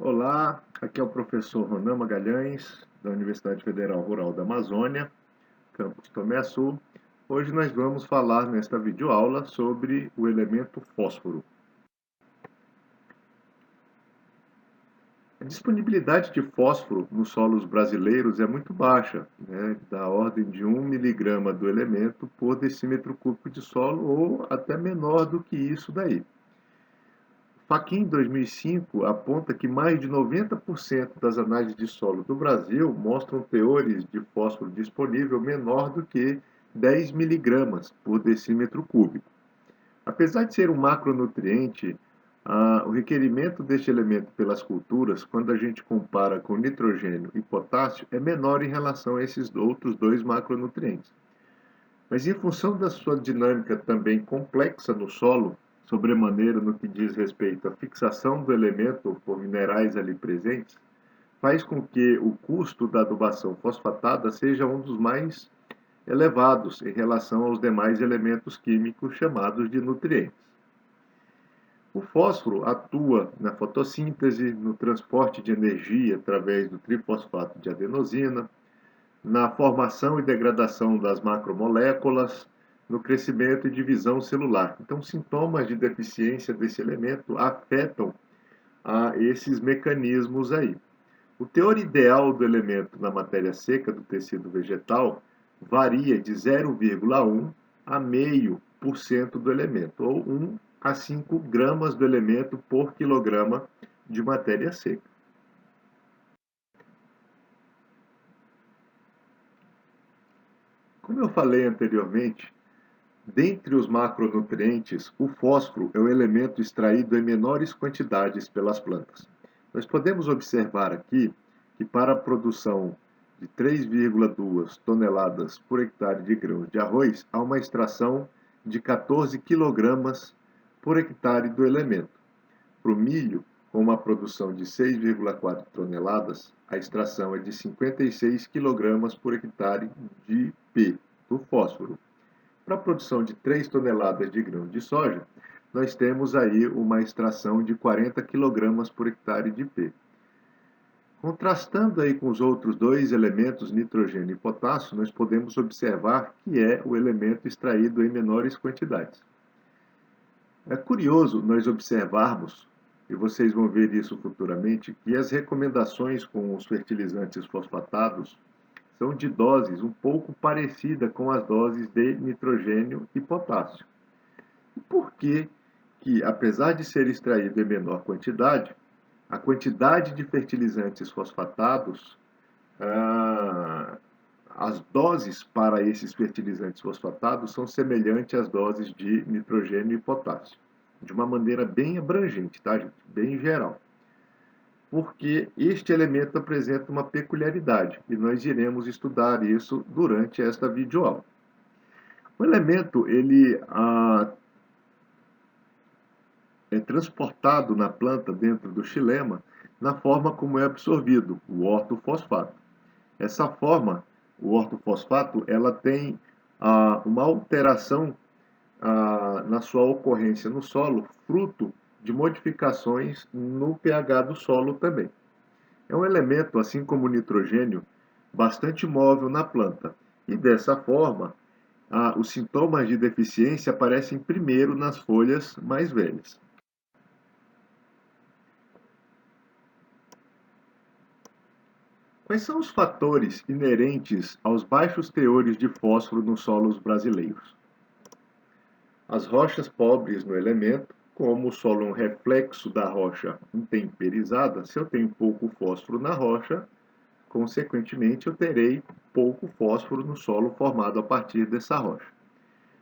Olá, aqui é o professor Ronan Magalhães, da Universidade Federal Rural da Amazônia, campus Tomé Açu. Hoje nós vamos falar nesta videoaula sobre o elemento fósforo. A disponibilidade de fósforo nos solos brasileiros é muito baixa, da ordem de 1 miligrama do elemento por decímetro cúbico de solo ou até menor do que isso daí. Fachin 2005 aponta que mais de 90% das análises de solo do Brasil mostram teores de fósforo disponível menor do que 10 miligramas por decímetro cúbico. Apesar de ser um macronutriente, o requerimento deste elemento pelas culturas, quando a gente compara com nitrogênio e potássio, é menor em relação a esses outros dois macronutrientes. Mas em função da sua dinâmica também complexa no solo, sobremaneira no que diz respeito à fixação do elemento por minerais ali presentes, faz com que o custo da adubação fosfatada seja um dos mais elevados em relação aos demais elementos químicos chamados de nutrientes. O fósforo atua na fotossíntese, no transporte de energia através do trifosfato de adenosina, na formação e degradação das macromoléculas, no crescimento e divisão celular. Então, sintomas de deficiência desse elemento afetam esses mecanismos aí. O teor ideal do elemento na matéria seca do tecido vegetal varia de 0,1 a 0,5% do elemento, ou 1 a 5 gramas do elemento por quilograma de matéria seca. Como eu falei anteriormente, dentre os macronutrientes, o fósforo é o elemento extraído em menores quantidades pelas plantas. Nós podemos observar aqui que para a produção de 3,2 toneladas por hectare de grãos de arroz, há uma extração de 14 quilogramas por hectare do elemento. Para o milho, com uma produção de 6,4 toneladas, a extração é de 56 kg por hectare de P, do fósforo. Para a produção de 3 toneladas de grão de soja, nós temos aí uma extração de 40 kg por hectare de P. Contrastando aí com os outros dois elementos, nitrogênio e potássio, nós podemos observar que é o elemento extraído em menores quantidades. É curioso nós observarmos, e vocês vão ver isso futuramente, que as recomendações com os fertilizantes fosfatados são de doses um pouco parecidas com as doses de nitrogênio e potássio. E por que que, apesar de ser extraído em menor quantidade, a quantidade de fertilizantes fosfatados, as doses para esses fertilizantes fosfatados são semelhantes às doses de nitrogênio e potássio, de uma maneira bem abrangente, tá, gente? Bem geral. Porque este elemento apresenta uma peculiaridade, e nós iremos estudar isso durante esta videoaula. O elemento, ele é transportado na planta dentro do xilema na forma como é absorvido, o ortofosfato. Essa forma, o ortofosfato, ela tem uma alteração na sua ocorrência no solo, fruto de modificações no pH do solo também. É um elemento, assim como o nitrogênio, bastante móvel na planta, e dessa forma, os sintomas de deficiência aparecem primeiro nas folhas mais velhas. Quais são os fatores inerentes aos baixos teores de fósforo nos solos brasileiros? As rochas pobres no elemento, como o solo é um reflexo da rocha intemperizada, se eu tenho pouco fósforo na rocha, consequentemente eu terei pouco fósforo no solo formado a partir dessa rocha.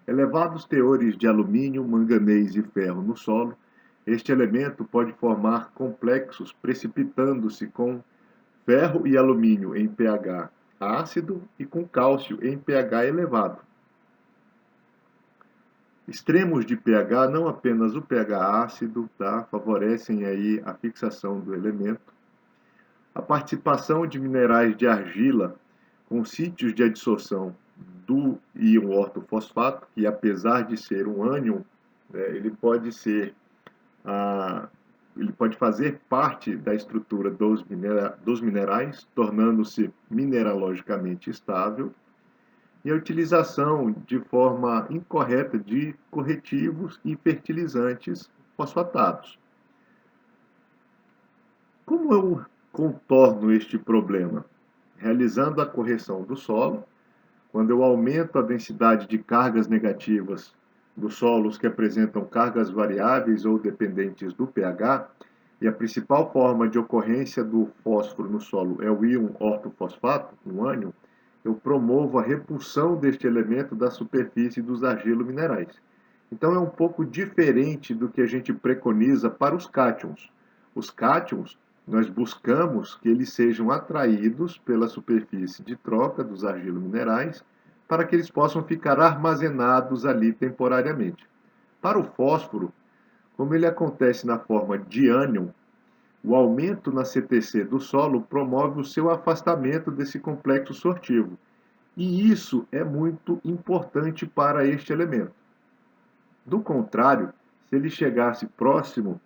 Elevados teores de alumínio, manganês e ferro no solo, este elemento pode formar complexos precipitando-se com ferro e alumínio em pH ácido e com cálcio em pH elevado. Extremos de pH, não apenas o pH ácido, favorecem aí a fixação do elemento. A participação de minerais de argila com sítios de adsorção do íon ortofosfato, que apesar de ser um ânion, ele pode pode fazer parte da estrutura dos minerais, tornando-se mineralogicamente estável, e a utilização de forma incorreta de corretivos e fertilizantes fosfatados. Como eu contorno este problema? Realizando a correção do solo, quando eu aumento a densidade de cargas negativas dos solos que apresentam cargas variáveis ou dependentes do pH, e a principal forma de ocorrência do fósforo no solo é o íon ortofosfato, o ânion, eu promovo a repulsão deste elemento da superfície dos argilominerais. Então é um pouco diferente do que a gente preconiza para os cátions. Os cátions, nós buscamos que eles sejam atraídos pela superfície de troca dos argilominerais para que eles possam ficar armazenados ali temporariamente. Para o fósforo, como ele acontece na forma de ânion, o aumento na CTC do solo promove o seu afastamento desse complexo sortivo. E isso é muito importante para este elemento. Do contrário, se ele chegasse próximo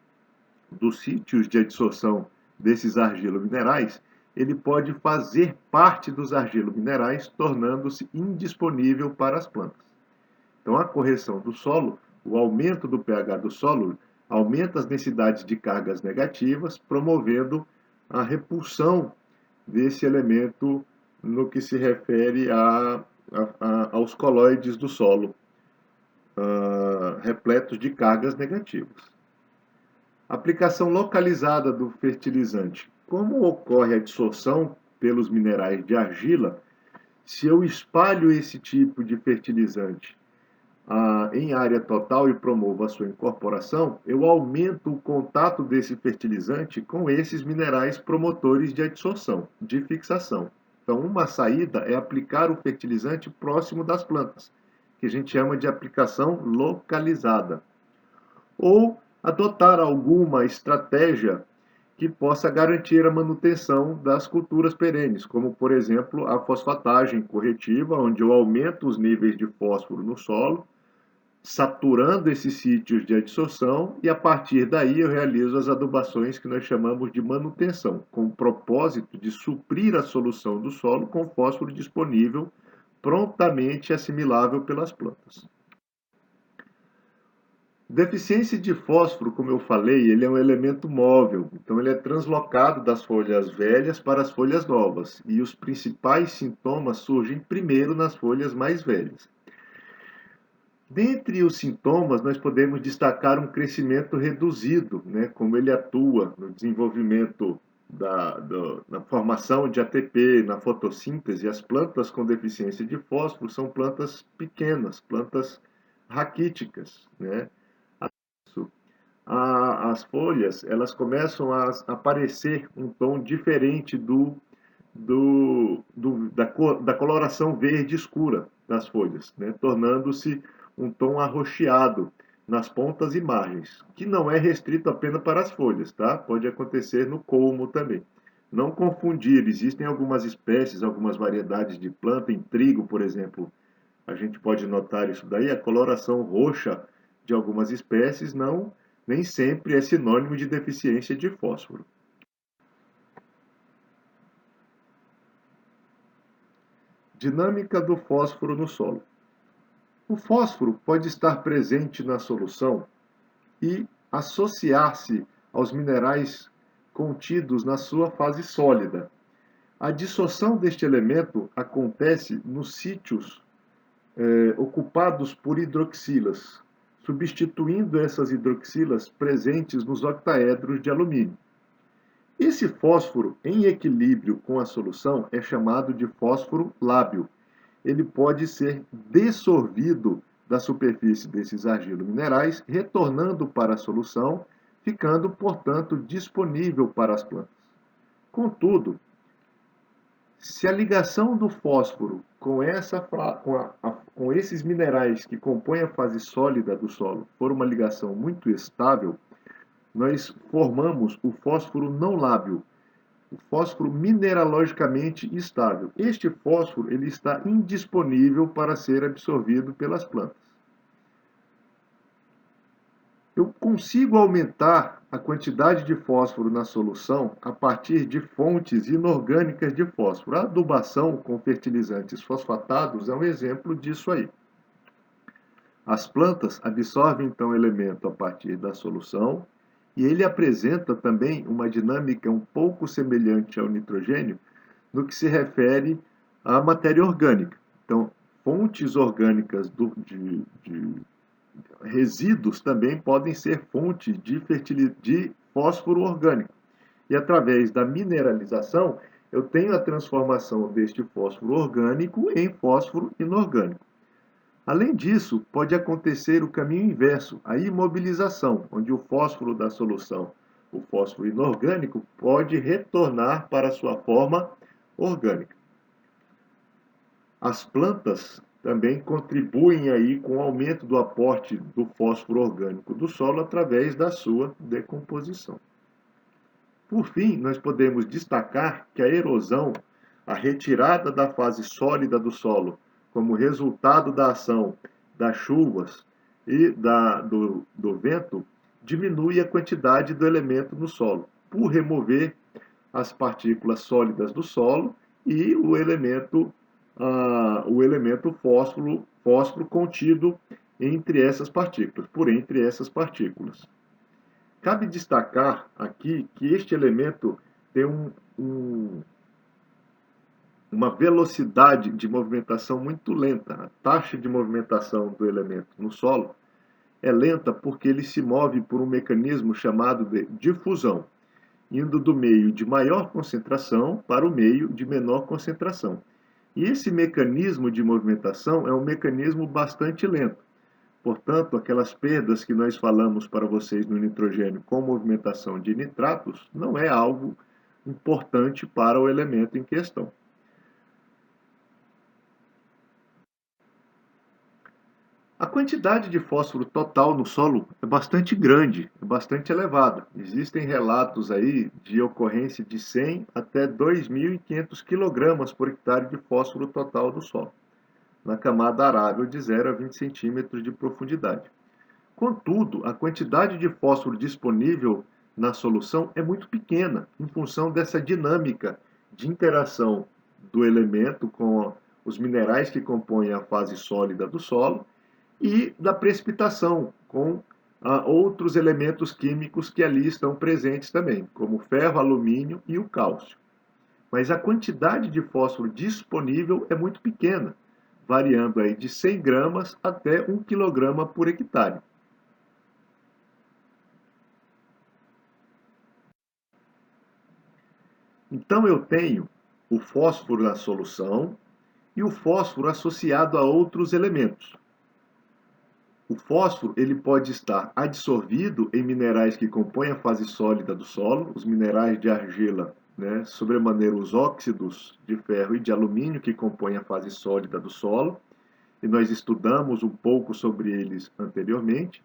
dos sítios de adsorção desses argilominerais, ele pode fazer parte dos argilominerais, tornando-se indisponível para as plantas. Então, a correção do solo, o aumento do pH do solo, aumenta as densidades de cargas negativas, promovendo a repulsão desse elemento no que se refere aos colóides do solo, repletos de cargas negativas. Aplicação localizada do fertilizante. Como ocorre a absorção pelos minerais de argila, se eu espalho esse tipo de fertilizante em área total e promovo a sua incorporação, eu aumento o contato desse fertilizante com esses minerais promotores de adsorção, de fixação. Então, uma saída é aplicar o fertilizante próximo das plantas, que a gente chama de aplicação localizada. Ou adotar alguma estratégia que possa garantir a manutenção das culturas perenes, como, por exemplo, a fosfatagem corretiva, onde eu aumento os níveis de fósforo no solo, saturando esses sítios de adsorção, e a partir daí eu realizo as adubações que nós chamamos de manutenção, com o propósito de suprir a solução do solo com fósforo disponível, prontamente assimilável pelas plantas. Deficiência de fósforo, como eu falei, ele é um elemento móvel, então ele é translocado das folhas velhas para as folhas novas, e os principais sintomas surgem primeiro nas folhas mais velhas. Dentre os sintomas, nós podemos destacar um crescimento reduzido, né, como ele atua no desenvolvimento na formação de ATP, na fotossíntese. As plantas com deficiência de fósforo são plantas pequenas, plantas raquíticas, né? As folhas, elas começam a aparecer um tom diferente da coloração verde escura das folhas, né? Tornando-se um tom arroxeado nas pontas e margens, que não é restrito apenas para as folhas, tá? Pode acontecer no colmo também. Não confundir, existem algumas espécies, algumas variedades de planta, em trigo, por exemplo, a gente pode notar isso daí, a coloração roxa de algumas espécies nem sempre é sinônimo de deficiência de fósforo. Dinâmica do fósforo no solo. O fósforo pode estar presente na solução e associar-se aos minerais contidos na sua fase sólida. A dissolução deste elemento acontece nos sítios ocupados por hidroxilas, substituindo essas hidroxilas presentes nos octaedros de alumínio. Esse fósforo em equilíbrio com a solução é chamado de fósforo lábil. Ele pode ser dessorvido da superfície desses argilominerais, retornando para a solução, ficando, portanto, disponível para as plantas. Contudo, se a ligação do fósforo com esses minerais que compõem a fase sólida do solo for uma ligação muito estável, nós formamos o fósforo não lábil, o fósforo mineralogicamente estável. Este fósforo ele está indisponível para ser absorvido pelas plantas. Eu consigo aumentar a quantidade de fósforo na solução a partir de fontes inorgânicas de fósforo. A adubação com fertilizantes fosfatados é um exemplo disso aí. As plantas absorvem então o elemento a partir da solução e ele apresenta também uma dinâmica um pouco semelhante ao nitrogênio no que se refere à matéria orgânica. Então, fontes orgânicas de resíduos também podem ser fonte de fósforo orgânico. E através da mineralização, eu tenho a transformação deste fósforo orgânico em fósforo inorgânico. Além disso, pode acontecer o caminho inverso, a imobilização, onde o fósforo da solução, o fósforo inorgânico, pode retornar para sua forma orgânica. As plantas também contribuem aí com o aumento do aporte do fósforo orgânico do solo através da sua decomposição. Por fim, nós podemos destacar que a erosão, a retirada da fase sólida do solo, como resultado da ação das chuvas e do vento, diminui a quantidade do elemento no solo, por remover as partículas sólidas do solo e o elemento fósforo contido entre essas partículas, por entre essas partículas. Cabe destacar aqui que este elemento tem uma velocidade de movimentação muito lenta. A taxa de movimentação do elemento no solo é lenta porque ele se move por um mecanismo chamado de difusão, indo do meio de maior concentração para o meio de menor concentração. E esse mecanismo de movimentação é um mecanismo bastante lento. Portanto, aquelas perdas que nós falamos para vocês no nitrogênio com movimentação de nitratos não é algo importante para o elemento em questão. A quantidade de fósforo total no solo é bastante grande, é bastante elevada. Existem relatos aí de ocorrência de 100 até 2.500 kg por hectare de fósforo total do solo, na camada arável de 0 a 20 centímetros de profundidade. Contudo, a quantidade de fósforo disponível na solução é muito pequena, em função dessa dinâmica de interação do elemento com os minerais que compõem a fase sólida do solo e da precipitação com outros elementos químicos que ali estão presentes também, como o ferro, alumínio e o cálcio. Mas a quantidade de fósforo disponível é muito pequena, variando aí de 100 gramas até 1 quilograma por hectare. Então eu tenho o fósforo na solução e o fósforo associado a outros elementos. O fósforo ele pode estar adsorvido em minerais que compõem a fase sólida do solo, os minerais de argila, sobremaneira os óxidos de ferro e de alumínio que compõem a fase sólida do solo, e nós estudamos um pouco sobre eles anteriormente,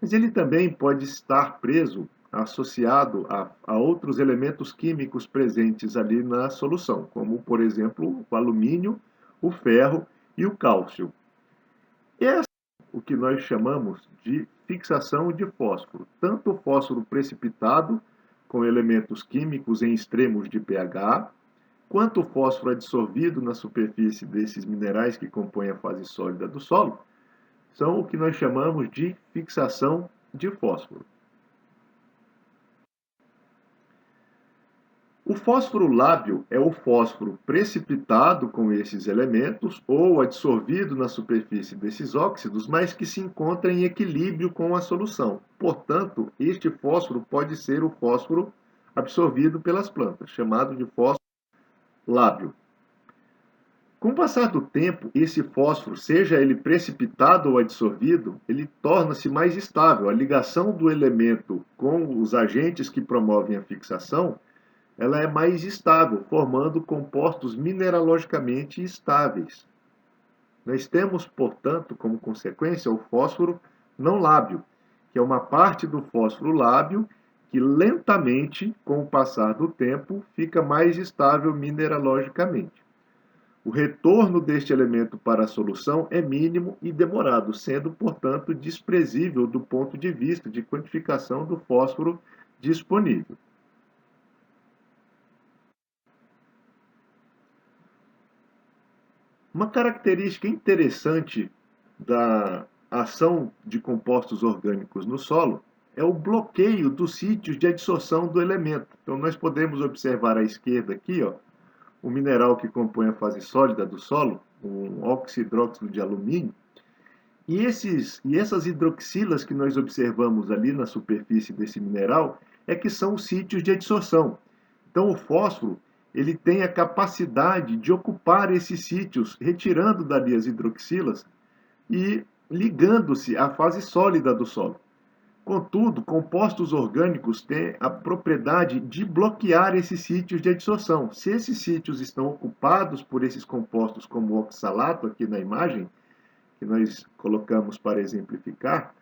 mas ele também pode estar preso, associado a outros elementos químicos presentes ali na solução, como, por exemplo, o alumínio, o ferro e o cálcio. Essa o que nós chamamos de fixação de fósforo, tanto o fósforo precipitado, com elementos químicos em extremos de pH, quanto o fósforo adsorvido na superfície desses minerais que compõem a fase sólida do solo, são o que nós chamamos de fixação de fósforo. O fósforo lábil é o fósforo precipitado com esses elementos ou adsorvido na superfície desses óxidos, mas que se encontra em equilíbrio com a solução. Portanto, este fósforo pode ser o fósforo absorvido pelas plantas, chamado de fósforo lábil. Com o passar do tempo, esse fósforo, seja ele precipitado ou adsorvido, ele torna-se mais estável. A ligação do elemento com os agentes que promovem a fixação ela é mais estável, formando compostos mineralogicamente estáveis. Nós temos, portanto, como consequência, o fósforo não lábil, que é uma parte do fósforo lábil que lentamente, com o passar do tempo, fica mais estável mineralogicamente. O retorno deste elemento para a solução é mínimo e demorado, sendo, portanto, desprezível do ponto de vista de quantificação do fósforo disponível. Uma característica interessante da ação de compostos orgânicos no solo é o bloqueio dos sítios de adsorção do elemento. Então, nós podemos observar à esquerda aqui, ó, o mineral que compõe a fase sólida do solo, um oxidróxido de alumínio, e essas hidroxilas que nós observamos ali na superfície desse mineral é que são os sítios de adsorção. Então, o fósforo ele tem a capacidade de ocupar esses sítios, retirando dali as hidroxilas e ligando-se à fase sólida do solo. Contudo, compostos orgânicos têm a propriedade de bloquear esses sítios de adsorção. Se esses sítios estão ocupados por esses compostos, como o oxalato aqui na imagem, que nós colocamos para exemplificar,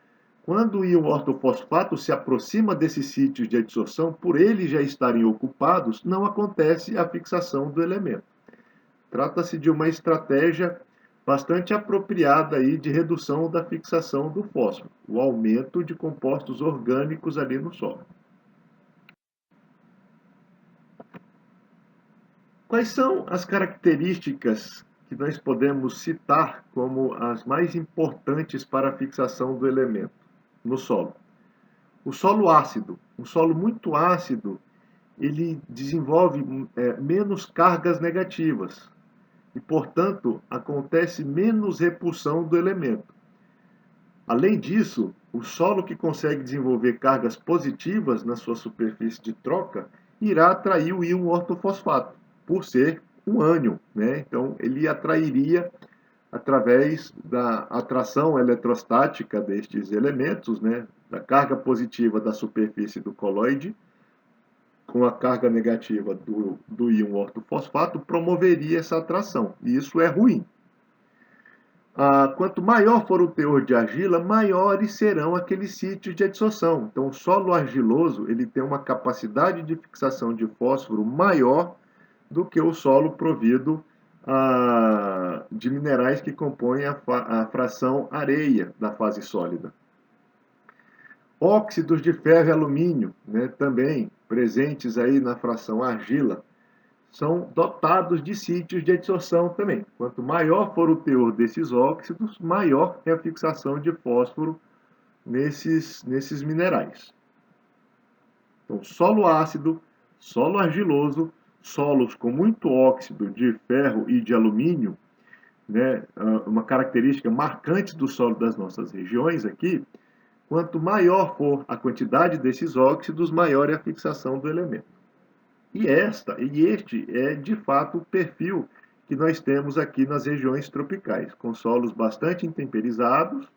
quando o íon ortofosfato se aproxima desses sítios de adsorção, por eles já estarem ocupados, não acontece a fixação do elemento. Trata-se de uma estratégia bastante apropriada aí de redução da fixação do fósforo, o aumento de compostos orgânicos ali no solo. Quais são as características que nós podemos citar como as mais importantes para a fixação do elemento no solo? O solo ácido, um solo muito ácido, ele desenvolve menos cargas negativas e, portanto, acontece menos repulsão do elemento. Além disso, o solo que consegue desenvolver cargas positivas na sua superfície de troca irá atrair o íon ortofosfato, por ser um ânion, né? Então, ele atrairia através da atração eletrostática destes elementos, né? Da carga positiva da superfície do coloide com a carga negativa do íon ortofosfato, promoveria essa atração. E isso é ruim. Quanto maior for o teor de argila, maiores serão aqueles sítios de adsorção. Então, o solo argiloso ele tem uma capacidade de fixação de fósforo maior do que o solo provido de minerais que compõem a fração areia da fase sólida. Óxidos de ferro e alumínio, né, também presentes aí na fração argila, são dotados de sítios de adsorção também. Quanto maior for o teor desses óxidos, maior é a fixação de fósforo nesses minerais. Então, solo ácido, solo argiloso, solos com muito óxido de ferro e de alumínio, né, uma característica marcante do solo das nossas regiões aqui, quanto maior for a quantidade desses óxidos, maior é a fixação do elemento. E este é, de fato, o perfil que nós temos aqui nas regiões tropicais, com solos bastante intemperizados,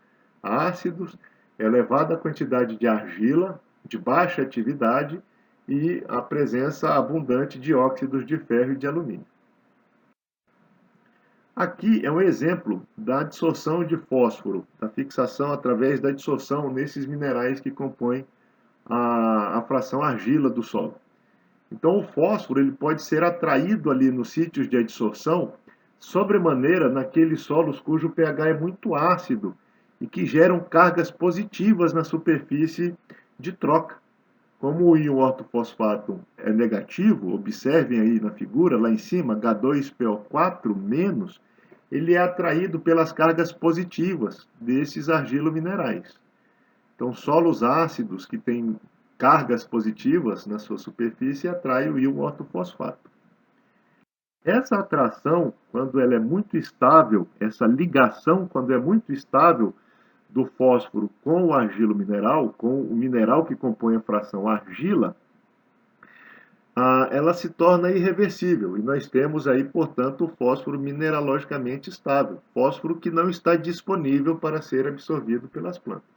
ácidos, elevada quantidade de argila, de baixa atividade e a presença abundante de óxidos de ferro e de alumínio. Aqui é um exemplo da adsorção de fósforo, da fixação através da adsorção nesses minerais que compõem a fração argila do solo. Então, o fósforo ele pode ser atraído ali nos sítios de adsorção, sobremaneira naqueles solos cujo pH é muito ácido e que geram cargas positivas na superfície de troca. Como o íon ortofosfato é negativo, observem aí na figura, lá em cima, H2PO4-, ele é atraído pelas cargas positivas desses argilominerais. Então, solos ácidos que têm cargas positivas na sua superfície atraem o íon ortofosfato. Essa atração, quando ela é muito estável, essa ligação, quando é muito estável, do fósforo com o argilo mineral, com o mineral que compõe a fração argila, ela se torna irreversível. E nós temos aí, portanto, o fósforo mineralogicamente estável, fósforo que não está disponível para ser absorvido pelas plantas.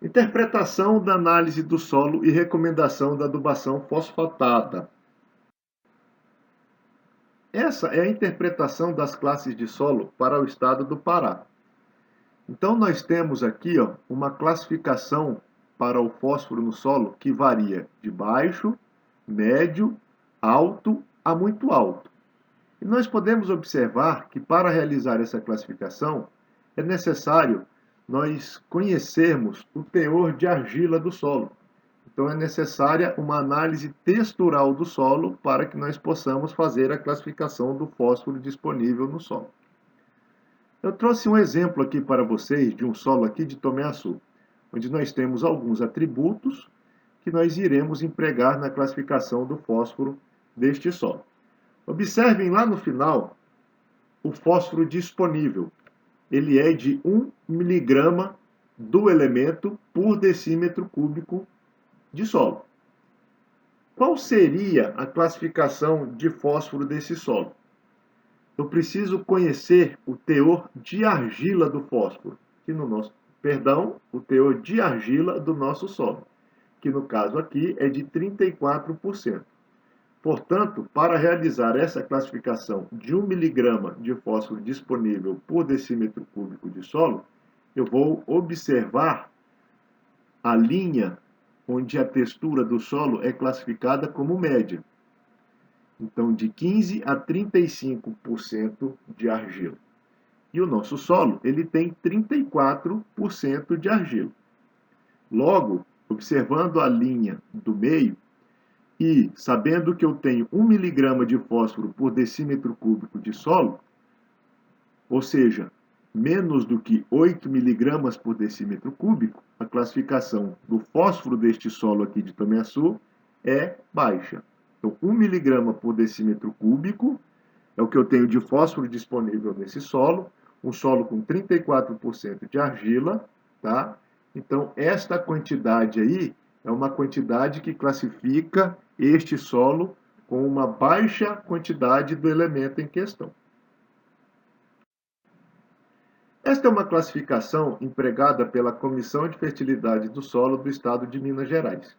Interpretação da análise do solo e recomendação da adubação fosfatada. Essa é a interpretação das classes de solo para o estado do Pará. Então, nós temos aqui uma classificação para o fósforo no solo que varia de baixo, médio, alto a muito alto. E nós podemos observar que para realizar essa classificação é necessário nós conhecermos o teor de argila do solo. Então é necessária uma análise textural do solo para que nós possamos fazer a classificação do fósforo disponível no solo. Eu trouxe um exemplo aqui para vocês de um solo aqui de Tomé-Açu, onde nós temos alguns atributos que nós iremos empregar na classificação do fósforo deste solo. Observem lá no final o fósforo disponível. Ele é de 1 miligrama do elemento por decímetro cúbico de solo. Qual seria a classificação de fósforo desse solo? Eu preciso conhecer o teor de argila do fósforo, o teor de argila do nosso solo, que no caso aqui é de 34%. Portanto, para realizar essa classificação de 1 miligrama de fósforo disponível por decímetro cúbico de solo, eu vou observar a linha onde a textura do solo é classificada como média. Então, de 15 a 35% de argila. E o nosso solo, ele tem 34% de argila. Logo, observando a linha do meio e sabendo que eu tenho 1 miligrama de fósforo por decímetro cúbico de solo, ou seja, menos do que 8 miligramas por decímetro cúbico, a classificação do fósforo deste solo aqui de Tomé-Açu é baixa. Então, 1 miligrama por decímetro cúbico é o que eu tenho de fósforo disponível nesse solo, um solo com 34% de argila, tá? Então, esta quantidade aí é uma quantidade que classifica este solo com uma baixa quantidade do elemento em questão. Esta é uma classificação empregada pela Comissão de Fertilidade do Solo do Estado de Minas Gerais.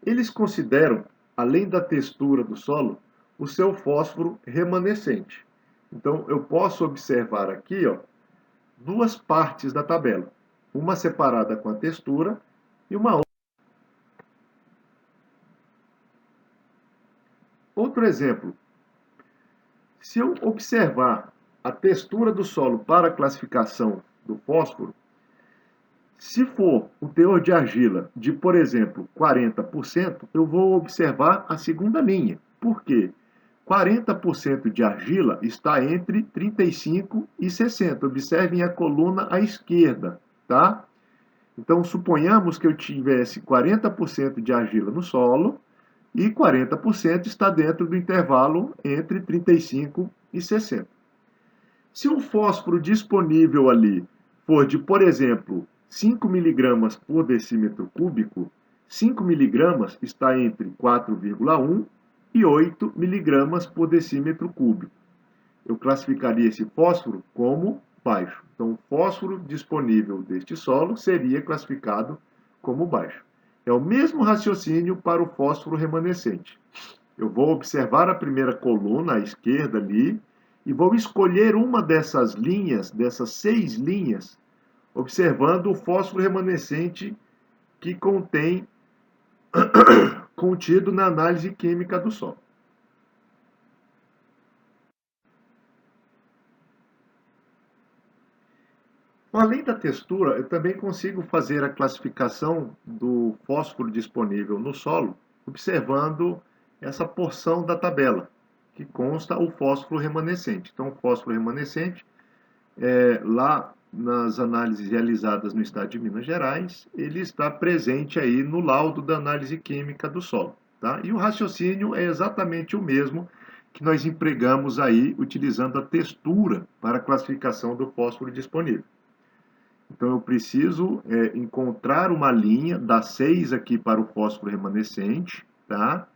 Eles consideram, além da textura do solo, o seu fósforo remanescente. Então, eu posso observar aqui, ó, duas partes da tabela, uma separada com a textura e uma outra. Outro exemplo, se eu observar a textura do solo para a classificação do fósforo, se for o teor de argila de, por exemplo, 40%, eu vou observar a segunda linha. Por quê? 40% de argila está entre 35 e 60. Observem a coluna à esquerda, tá? Então, suponhamos que eu tivesse 40% de argila no solo e 40% está dentro do intervalo entre 35 e 60. Se o fósforo disponível ali for de, por exemplo, 5 miligramas por decímetro cúbico, 5 miligramas está entre 4,1 e 8 miligramas por decímetro cúbico. Eu classificaria esse fósforo como baixo. Então, o fósforo disponível deste solo seria classificado como baixo. É o mesmo raciocínio para o fósforo remanescente. Eu vou observar a primeira coluna à esquerda ali e vou escolher uma dessas linhas, dessas 6 linhas, observando o fósforo remanescente que contém contido na análise química do solo. Além da textura, eu também consigo fazer a classificação do fósforo disponível no solo, observando essa porção da tabela, que consta o fósforo remanescente. Então, o fósforo remanescente, lá nas análises realizadas no estado de Minas Gerais, ele está presente aí no laudo da análise química do solo. Tá? E o raciocínio é exatamente o mesmo que nós empregamos aí, utilizando a textura para a classificação do fósforo disponível. Então, eu preciso encontrar uma linha, dar 6 aqui para o fósforo remanescente, tá?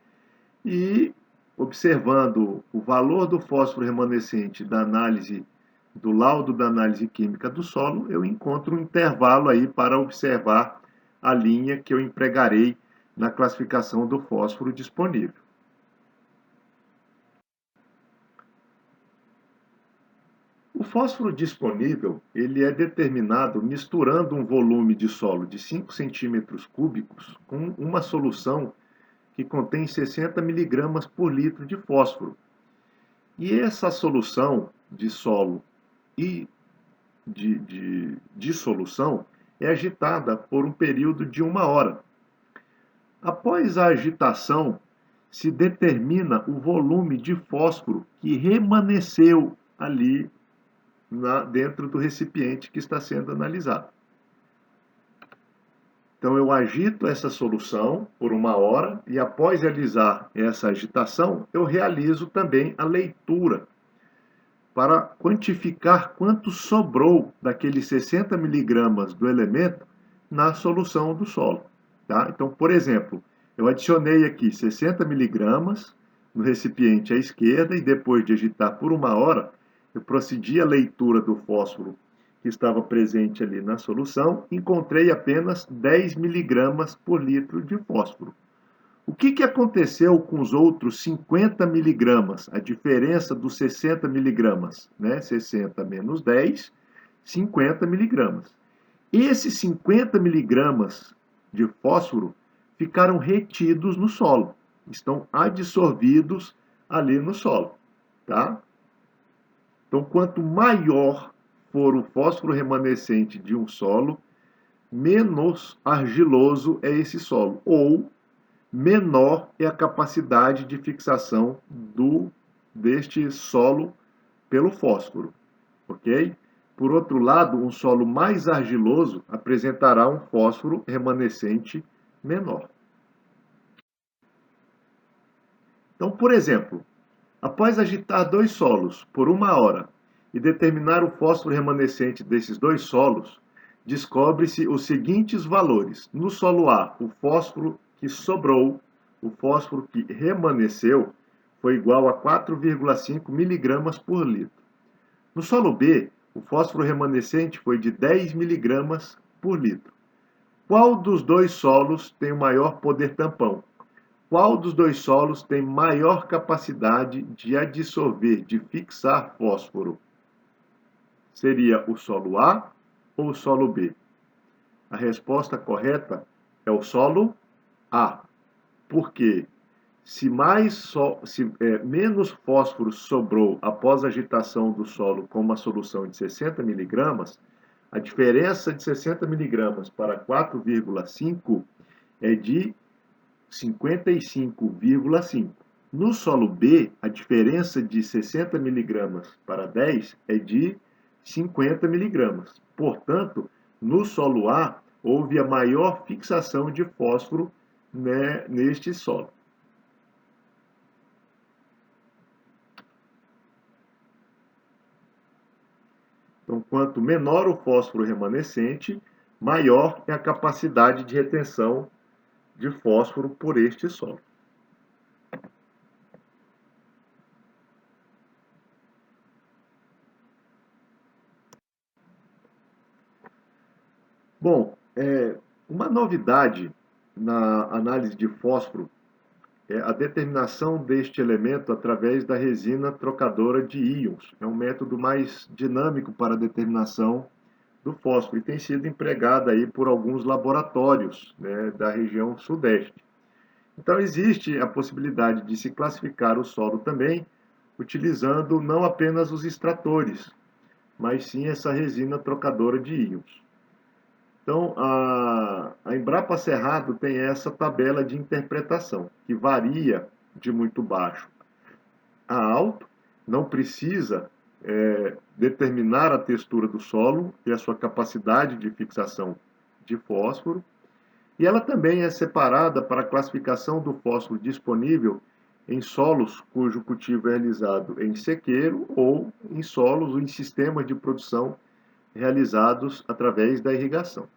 E, observando o valor do fósforo remanescente da análise, do laudo da análise química do solo, eu encontro um intervalo aí para observar a linha que eu empregarei na classificação do fósforo disponível. O fósforo disponível, ele é determinado misturando um volume de solo de 5 centímetros cúbicos com uma solução que contém 60 miligramas por litro de fósforo. E essa solução de solo e de dissolução é agitada por um período de 1 hora. Após a agitação, se determina o volume de fósforo que remanesceu ali dentro do recipiente que está sendo analisado. Então, eu agito essa solução por 1 hora e, após realizar essa agitação, eu realizo também a leitura para quantificar quanto sobrou daqueles 60 miligramas do elemento na solução do solo. Tá? Então, por exemplo, eu adicionei aqui 60 miligramas no recipiente à esquerda e, depois de agitar por 1 hora, eu procedi à leitura do fósforo que estava presente ali na solução, encontrei apenas 10 miligramas por litro de fósforo. O que aconteceu com os outros 50 miligramas? A diferença dos 60 miligramas, né? 60 menos 10, 50 miligramas. Esses 50 miligramas de fósforo ficaram retidos no solo, estão adsorvidos ali no solo, tá? Então, quanto maior for o fósforo remanescente de um solo, menos argiloso é esse solo, ou menor é a capacidade de fixação deste solo pelo fósforo, ok? Por outro lado, um solo mais argiloso apresentará um fósforo remanescente menor. Então, por exemplo, após agitar 2 solos por 1 hora e determinar o fósforo remanescente desses 2 solos, descobre-se os seguintes valores. No solo A, o fósforo que sobrou, o fósforo que remanesceu, foi igual a 4,5 miligramas por litro. No solo B, o fósforo remanescente foi de 10 miligramas por litro. Qual dos 2 solos tem o maior poder tampão? Qual dos 2 solos tem maior capacidade de adsorver, de fixar fósforo? Seria o solo A ou o solo B? A resposta correta é o solo A. Porque se menos fósforo sobrou após a agitação do solo com uma solução de 60 miligramas, a diferença de 60 miligramas para 4,5 é de 55,5. No solo B, a diferença de 60 miligramas para 10 é de 50 miligramas. Portanto, no solo A, houve a maior fixação de fósforo, né, neste solo. Então, quanto menor o fósforo remanescente, maior é a capacidade de retenção de fósforo por este solo. Bom, uma novidade na análise de fósforo é a determinação deste elemento através da resina trocadora de íons. É um método mais dinâmico para a determinação do fósforo e tem sido empregada aí por alguns laboratórios, né, da região sudeste. Então, existe a possibilidade de se classificar o solo também utilizando não apenas os extratores, mas sim essa resina trocadora de íons. Então, a Embrapa Cerrado tem essa tabela de interpretação, que varia de muito baixo a alto, não precisa determinar a textura do solo e a sua capacidade de fixação de fósforo, e ela também é separada para a classificação do fósforo disponível em solos cujo cultivo é realizado em sequeiro ou em solos ou em sistemas de produção realizados através da irrigação.